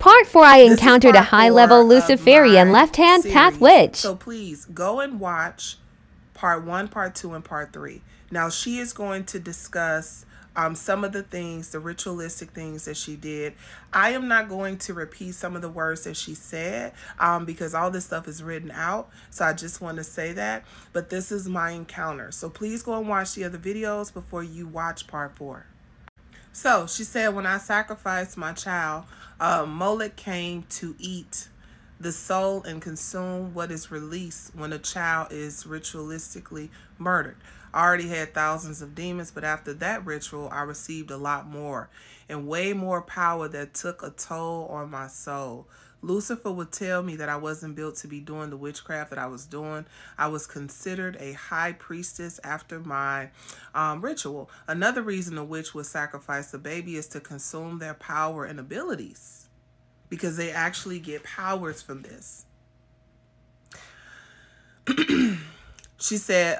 Part 4, I This is encountered a part high-level 4 of Luciferian my left-hand path series. witch. So please go and watch part 1, part 2, and part 3. Now she is going to discuss some of the things, the ritualistic things that she did. I am not going to repeat some of the words that she said because all this stuff is written out. So I just want to say that. But this is my encounter. So please go and watch the other videos before you watch part 4. So she said, when I sacrificed my child, Molech came to eat the soul and consume what is released when a child is ritualistically murdered. I already had thousands of demons, but after that ritual, I received a lot more and way more power that took a toll on my soul. Lucifer would tell me that I wasn't built to be doing the witchcraft that I was doing. I was considered a high priestess after my ritual. Another reason a witch would sacrifice a baby is to consume their power and abilities, because they actually get powers from this. She said,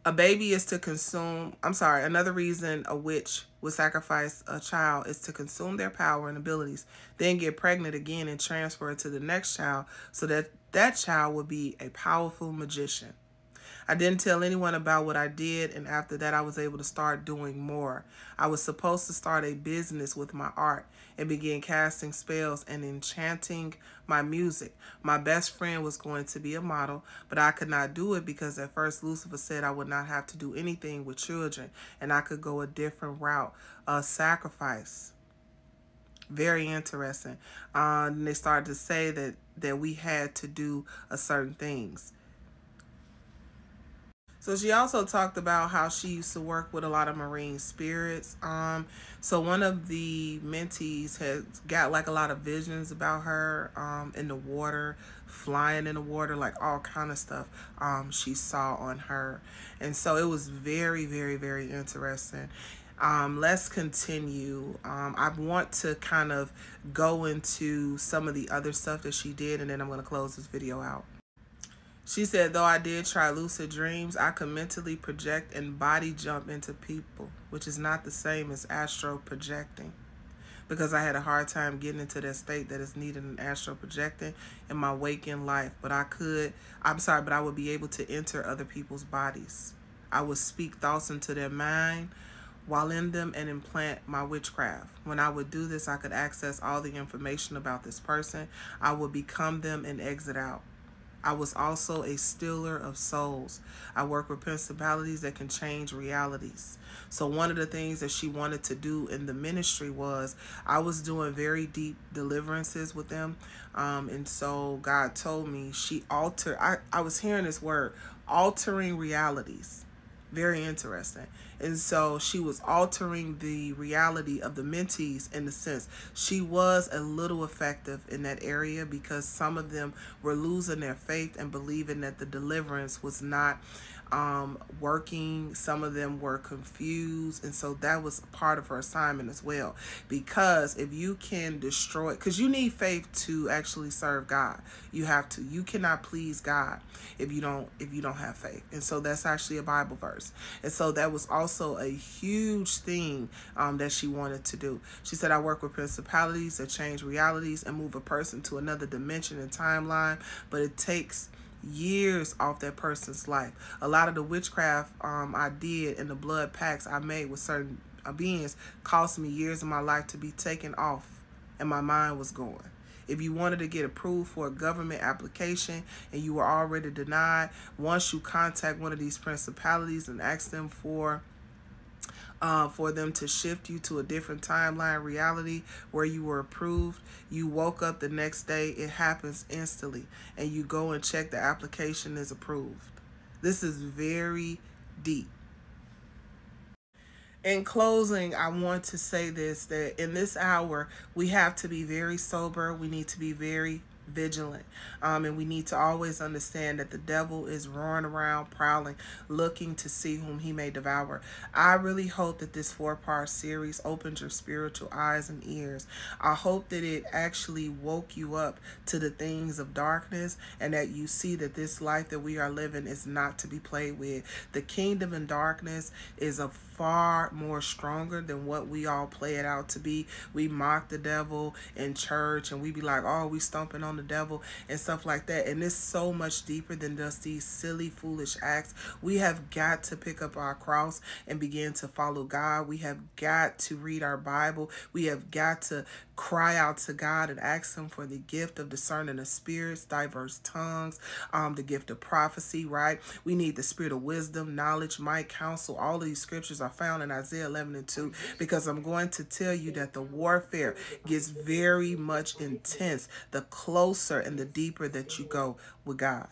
a baby is to consume, another reason a witch would sacrifice a child is to consume their power and abilities, then get pregnant again and transfer it to the next child so that that child would be a powerful magician. I didn't tell anyone about what I did, and after that I was able to start doing more. I was supposed to start a business with my art and begin casting spells and enchanting my music. My best friend was going to be a model, but I could not do it because at first Lucifer said I would not have to do anything with children and I could go a different route, sacrifice. Very interesting. And they started to say that we had to do certain things. So she also talked about how she used to work with a lot of marine spirits. So one of the mentees has got like a lot of visions about her in the water, flying in the water, like all kind of stuff she saw on her. And so it was very, very, very interesting. Let's continue. I want to kind of go into some of the other stuff that she did, and then I'm going to close this video out. She said, though I did try lucid dreams, I could mentally project and body jump into people, which is not the same as astral projecting, because I had a hard time getting into that state that is needed in astral projecting in my waking life. But I would be able to enter other people's bodies. I would speak thoughts into their mind while in them and implant my witchcraft. When I would do this, I could access all the information about this person. I would become them and exit out. I was also a stealer of souls. I work with principalities that can change realities. So one of the things that she wanted to do in the ministry was, I was doing very deep deliverances with them. And so God told me I was hearing this word, altering realities. Very interesting. And so she was altering the reality of the mentees in the sense she was a little effective in that area, because some of them were losing their faith and believing that the deliverance was not working. Some of them were confused, and so that was part of her assignment as well. Because if you can destroy, because you need faith to actually serve God, you have to. You cannot please God if you don't have faith. And so that's actually a Bible verse. And so that was also a huge thing that she wanted to do. She said, I work with principalities that change realities and move a person to another dimension and timeline, but it takes years off that person's life. A lot of the witchcraft I did and the blood pacts I made with certain beings cost me years of my life to be taken off, and my mind was going. If you wanted to get approved for a government application and you were already denied, once you contact one of these principalities and ask them for them to shift you to a different timeline reality where you were approved, you woke up the next day, it happens instantly, and you go and check the application is approved. This is very deep. In closing, I want to say this, that in this hour, we have to be very sober. We need to be very vigilant. And we need to always understand that the devil is roaring around, prowling, looking to see whom he may devour. I really hope that this 4-part series opens your spiritual eyes and ears. I hope that it actually woke you up to the things of darkness, and that you see that this life that we are living is not to be played with. The kingdom in darkness is a far more stronger than what we all play it out to be. We mock the devil in church and we be like, oh, we stomping on the devil and stuff like that. And it's so much deeper than just these silly, foolish acts. We have got to pick up our cross and begin to follow God. We have got to read our Bible. We have got to cry out to God and ask him for the gift of discerning of spirits, diverse tongues, the gift of prophecy, right? We need the spirit of wisdom, knowledge, might, counsel. All of these scriptures are found in Isaiah 11:2, because I'm going to tell you that the warfare gets very much intense the closer and the deeper that you go with God.